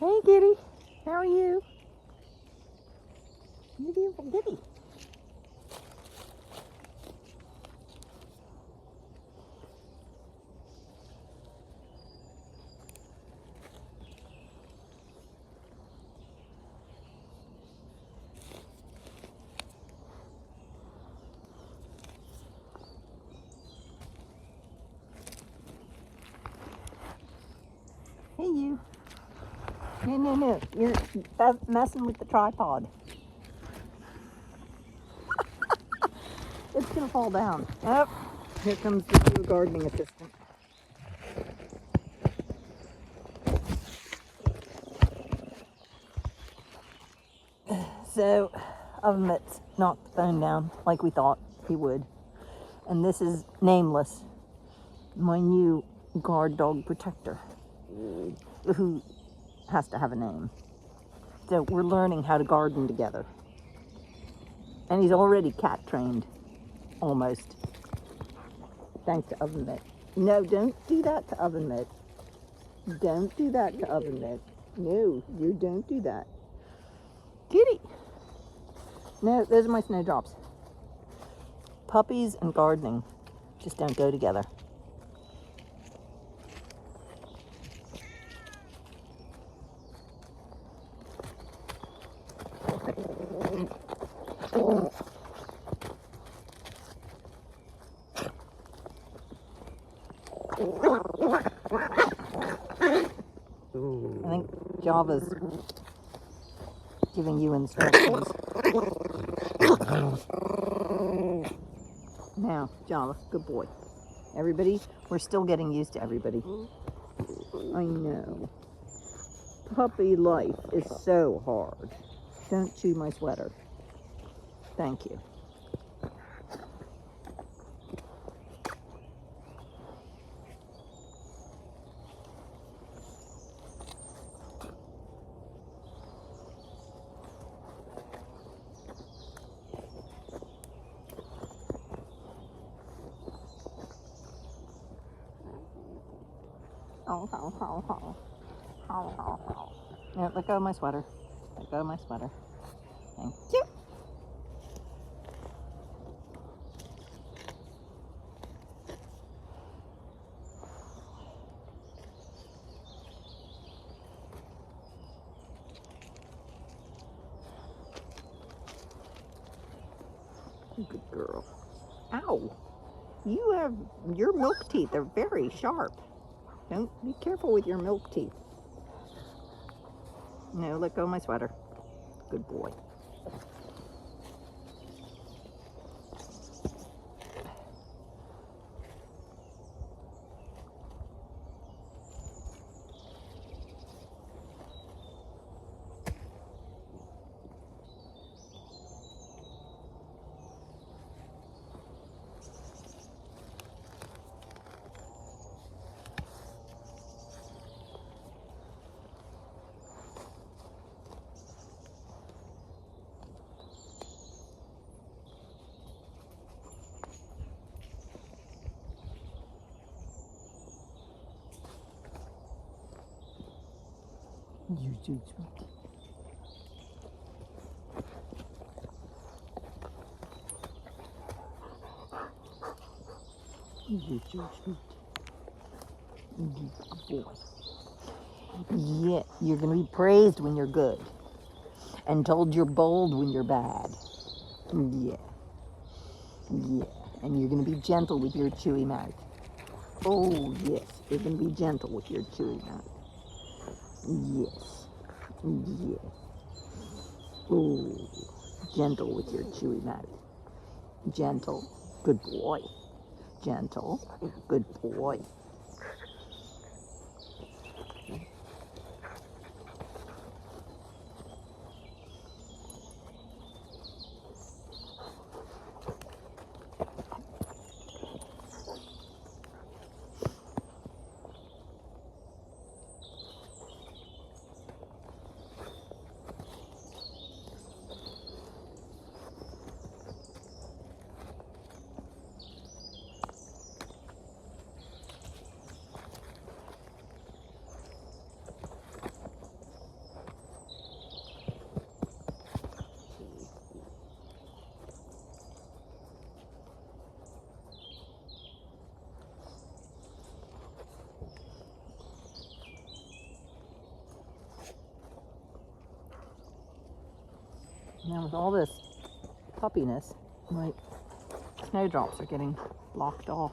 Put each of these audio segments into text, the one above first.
Hey, Kitty. How are you? You beautiful kitty. Hey, you. No. You're messing with the tripod. It's going to fall down. Oh, here comes the new gardening assistant. So, Oven Mitts knocked the phone down like we thought he would. And this is Nameless, my new guard dog protector, who has to have a name. So we're learning how to garden together. And he's already cat trained, almost. Thanks to Oven Mitt. No, don't do that to Oven Mitt. Don't do that to Oven Mitt. No, you don't do that. Kitty! No, those are my snowdrops. Puppies and gardening just don't go together. I think Java's giving you instructions. Now, Java, good boy. Everybody, we're still getting used to everybody. I know. Puppy life is so hard. Don't chew my sweater. Thank you. Yeah, let go of my sweater. Let go of my sweater. Thank you. Good girl. Ow! You have, your milk teeth are very sharp. Don't, be careful with your milk teeth. No, let go of my sweater. Good boy. You do sweet. You're so sweet. You good boy. Yeah, you're going to be praised when you're good. And told you're bold when you're bad. Yeah. Yeah. And you're going to be gentle with your chewy mouth. Oh, yes. You're going to be gentle with your chewy mouth. Yes. Yes. Oh, gentle with your chewy mouth. Gentle. Good boy. Gentle. Good boy. Now with all this puppiness, my snowdrops are getting blocked off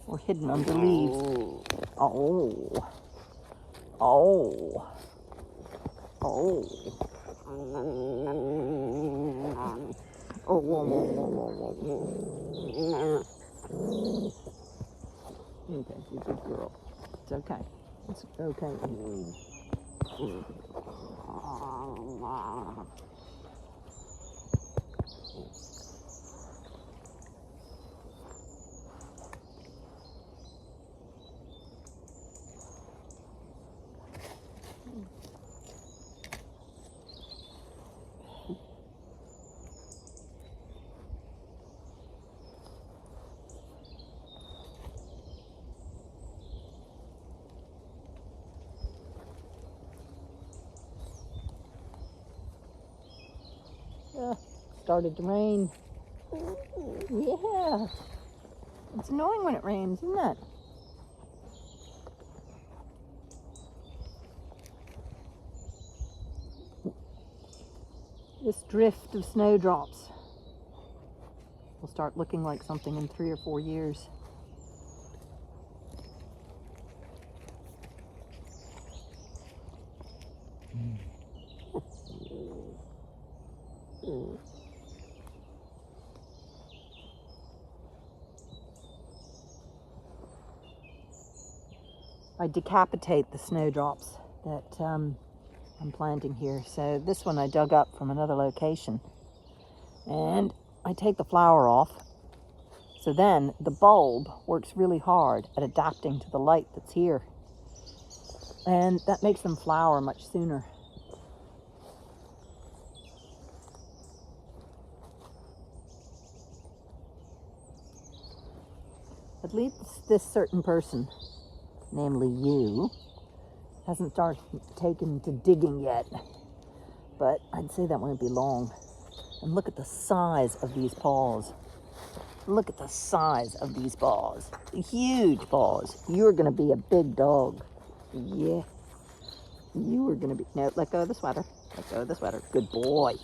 or hidden under leaves. Oh. Oh. Oh. Oh, whoa, whoa, whoa, whoa, whoa. Okay, you're a good girl. It's okay. It's okay. Started to rain. Yeah. It's annoying when it rains, isn't it? This drift of snowdrops will start looking like something in 3 or 4 years. I decapitate the snowdrops that I'm planting here. So this one I dug up from another location, and I take the flower off. So then the bulb works really hard at adapting to the light that's here, and that makes them flower much sooner. At least this certain person, namely you, hasn't started taken to digging yet, but I'd say that won't be long. And look at the size of these paws. Look at the size of these paws. Huge paws. You're going to be a big dog. Yeah. You are going to be... No, let go of the sweater. Let go of the sweater. Good boy.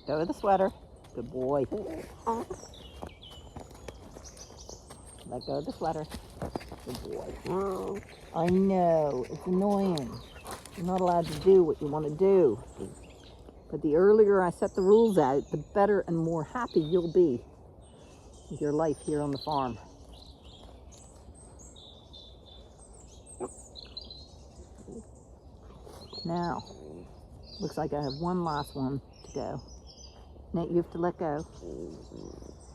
Go with the sweater. Good boy. Let go of the sweater. Good boy. I know, it's annoying. You're not allowed to do what you want to do. But the earlier I set the rules out, the better and more happy you'll be with your life here on the farm. Now, looks like I have one last one to go. Nate, you have to let go,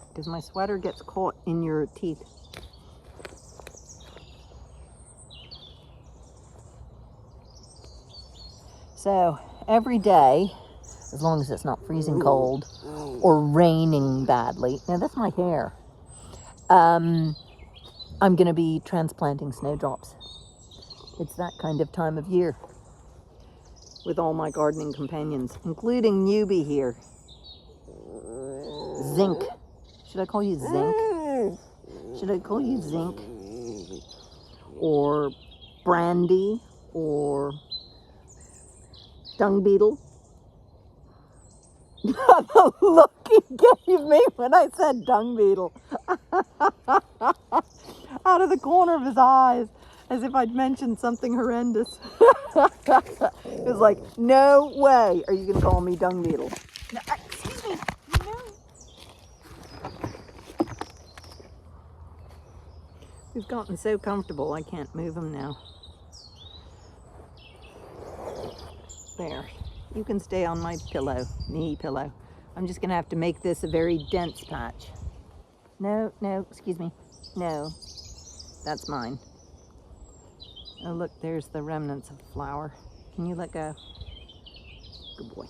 because my sweater gets caught in your teeth. So every day, as long as it's not freezing cold or raining badly, now that's my hair, I'm going to be transplanting snowdrops. It's that kind of time of year with all my gardening companions, including newbie here. Zinc. Should I call you Zinc? Should I call you Zinc? Or Brandy? Or Dung Beetle? The look he gave me when I said Dung Beetle. Out of the corner of his eyes, as if I'd mentioned something horrendous. It was like, no way are you going to call me Dung Beetle. No, excuse me. No. We've gotten so comfortable, I can't move him now. There. You can stay on my pillow, knee pillow. I'm just going to have to make this a very dense patch. No, no, excuse me. No, that's mine. Oh, look, there's the remnants of flour. Can you let go? Good boy.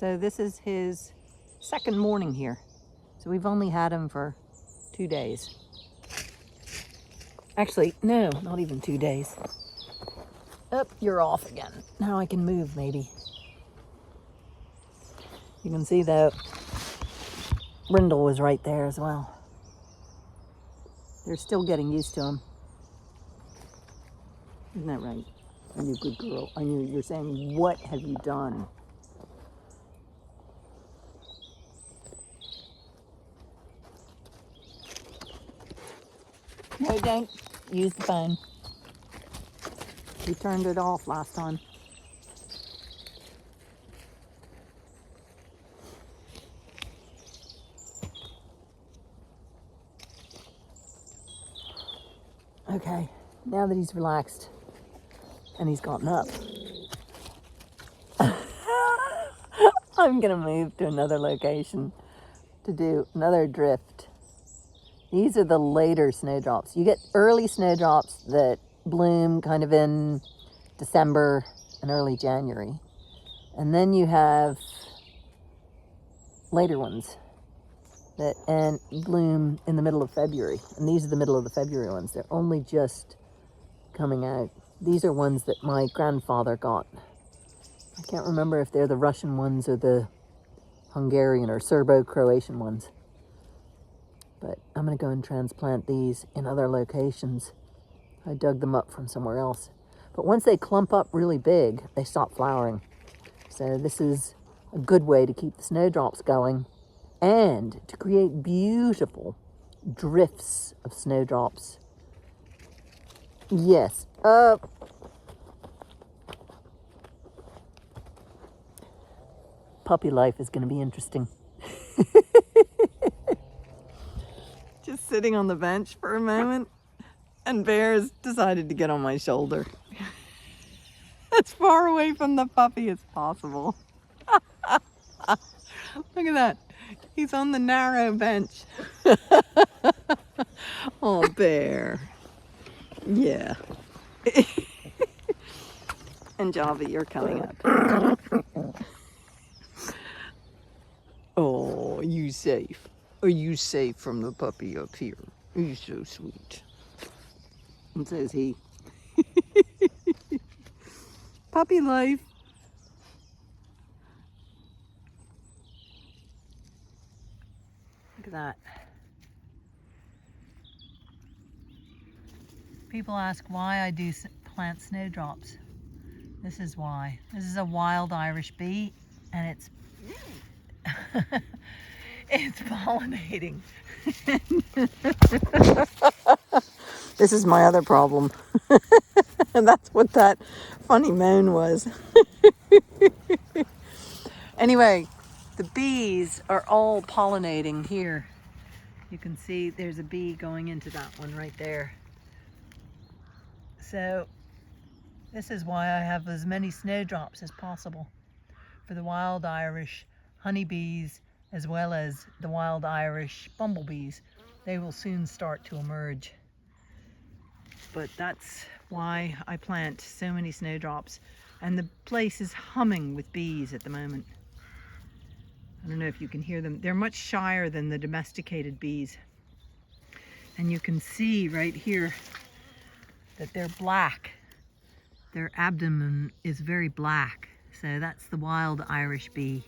So this is his second morning here. So we've only had him for 2 days. Actually, no, not even 2 days. Up, you're off again. Now I can move maybe. You can see the brindle was right there as well. They're still getting used to him. Isn't that right? I knew, good girl. I knew you're saying, what have you done? No, don't use the phone. We turned it off last time. Okay, now that he's relaxed and he's gotten up, I'm gonna move to another location to do another drift. These are the later snowdrops. You get early snowdrops that bloom kind of in December and early January. And then you have later ones that bloom in the middle of February. And these are the middle of the February ones. They're only just coming out. These are ones that my grandfather got. I can't remember if they're the Russian ones or the Hungarian or Serbo-Croatian ones. But I'm going to go and transplant these in other locations. I dug them up from somewhere else. But once they clump up really big, they stop flowering. So this is a good way to keep the snowdrops going and to create beautiful drifts of snowdrops. Yes. Puppy life is going to be interesting. Just sitting on the bench for a moment, and Bear's decided to get on my shoulder. As far away from the puppy as possible. Look at that. He's on the narrow bench. Oh, Bear. Yeah. And Java, you're coming up. Oh, are you safe? Are you safe from the puppy up here? He's so sweet. And so is he. Puppy life. Look at that. People ask why I do plant snowdrops. This is why. This is a wild Irish bee, and it's it's pollinating. This is my other problem. And that's what that funny moan was. Anyway, the bees are all pollinating here. You can see there's a bee going into that one right there. So this is why I have as many snowdrops as possible for the wild Irish honeybees as well as the wild Irish bumblebees. They will soon start to emerge. But that's why I plant so many snowdrops. And the place is humming with bees at the moment. I don't know if you can hear them. They're much shyer than the domesticated bees. And you can see right here that they're black. Their abdomen is very black. So that's the wild Irish bee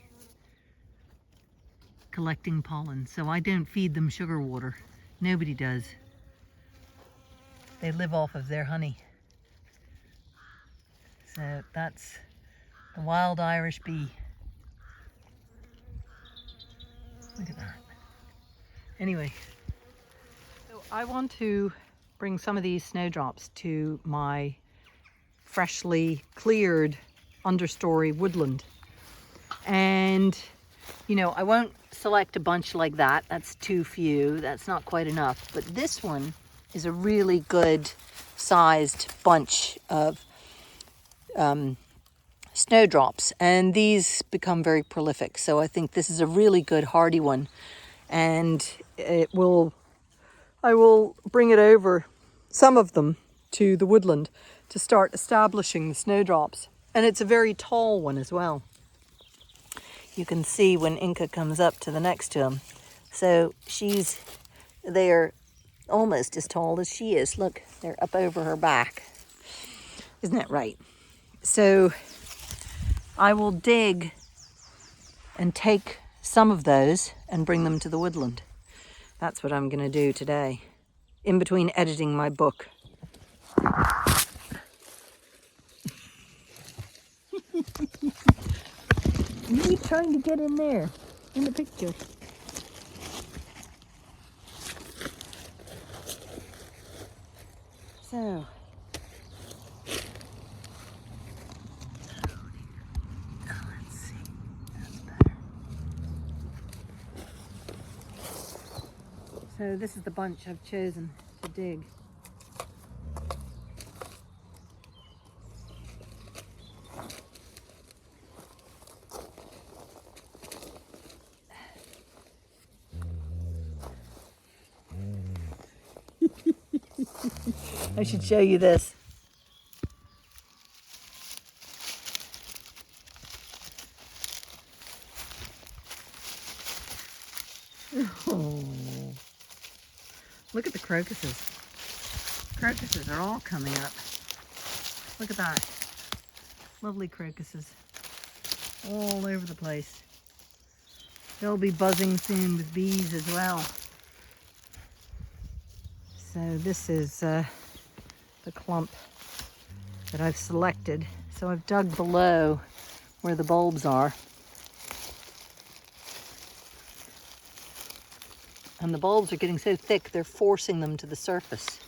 collecting pollen. So I don't feed them sugar water. Nobody does. They live off of their honey. So that's the wild Irish bee. Look at that. Anyway, so I want to bring some of these snowdrops to my freshly cleared understory woodland. And, you know, I won't select a bunch like that. That's too few. That's not quite enough. But this one is a really good sized bunch of snowdrops, and these become very prolific. So I think this is a really good hardy one, and I will bring it over, some of them, to the woodland to start establishing the snowdrops. And it's a very tall one as well. you can see when Inca comes up to the next to him. So they're almost as tall as she is. Look, they're up over her back. Isn't that right? So I will dig and take some of those and bring them to the woodland. That's what I'm going to do today, in between editing my book. You trying to get in there, in the picture. So, let's see, that's better. So this is the bunch I've chosen to dig. I should show you this. Oh. Look at the crocuses. Crocuses are all coming up. Look at that. Lovely crocuses. All over the place. They'll be buzzing soon with bees as well. So this is the clump that I've selected. So I've dug below where the bulbs are. And the bulbs are getting so thick, they're forcing them to the surface.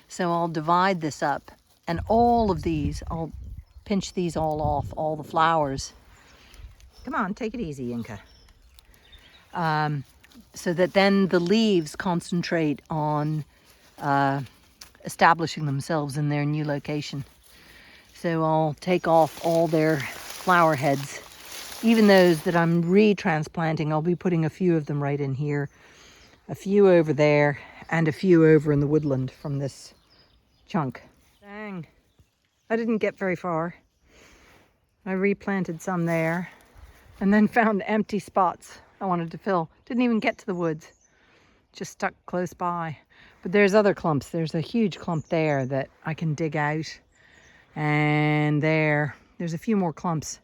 So I'll divide this up, and all of these, I'll pinch these all off, all the flowers. Come on, take it easy, Inca. So that then the leaves concentrate on establishing themselves in their new location. So I'll take off all their flower heads. Even those that I'm retransplanting, I'll be putting a few of them right in here, a few over there, and a few over in the woodland from this chunk. Dang, I didn't get very far. I replanted some there and then found empty spots I wanted to fill. Didn't even get to the woods, just stuck close by. But there's other clumps. There's a huge clump there that I can dig out, and there's a few more clumps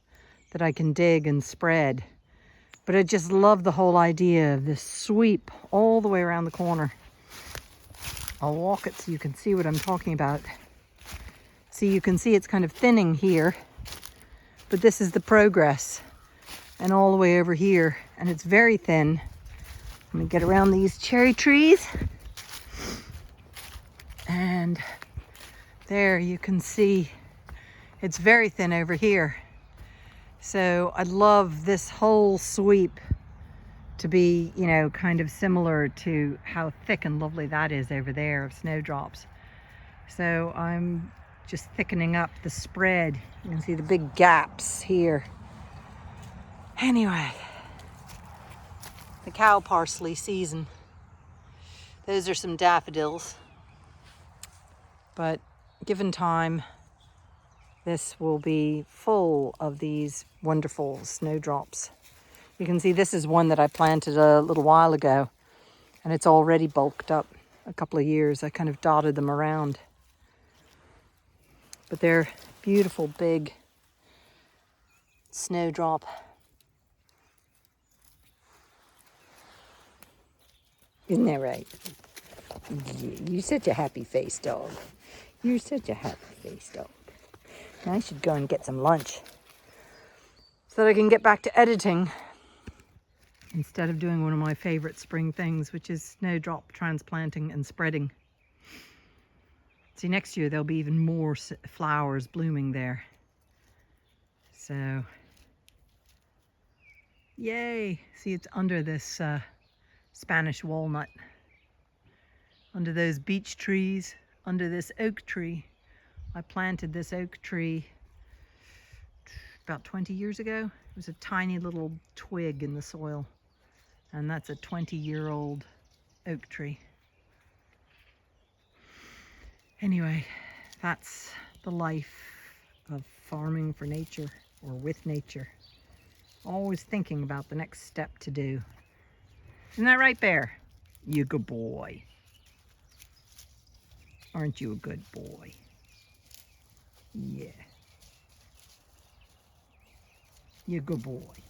that I can dig and spread. But I just love the whole idea of this sweep all the way around the corner. I'll walk it so you can see what I'm talking about. So you can see it's kind of thinning here, but this is the progress. And all the way over here, and it's very thin. Let me get around these cherry trees. And there you can see it's very thin over here. So I'd love this whole sweep to be, you know, kind of similar to how thick and lovely that is over there of snowdrops. So I'm just thickening up the spread. You can see the big gaps here. Anyway, the cow parsley season. Those are some daffodils. But given time, this will be full of these wonderful snowdrops. You can see this is one that I planted a little while ago, and it's already bulked up a couple of years. I kind of dotted them around. But they're beautiful big snowdrop. Isn't that right? You're such a happy face dog. You're such a happy face dog. Now I should go and get some lunch so that I can get back to editing instead of doing one of my favorite spring things, which is snowdrop transplanting and spreading. See, next year there'll be even more flowers blooming there. So, yay! See, it's under this Spanish walnut, under those beech trees, under this oak tree. I planted this oak tree about 20 years ago. It was a tiny little twig in the soil, and that's a 20-year-old oak tree. Anyway, that's the life of farming for nature, or with nature, Always thinking about the next step to do. Isn't that right, Bear? You good boy. Aren't you a good boy? Yeah. You good boy.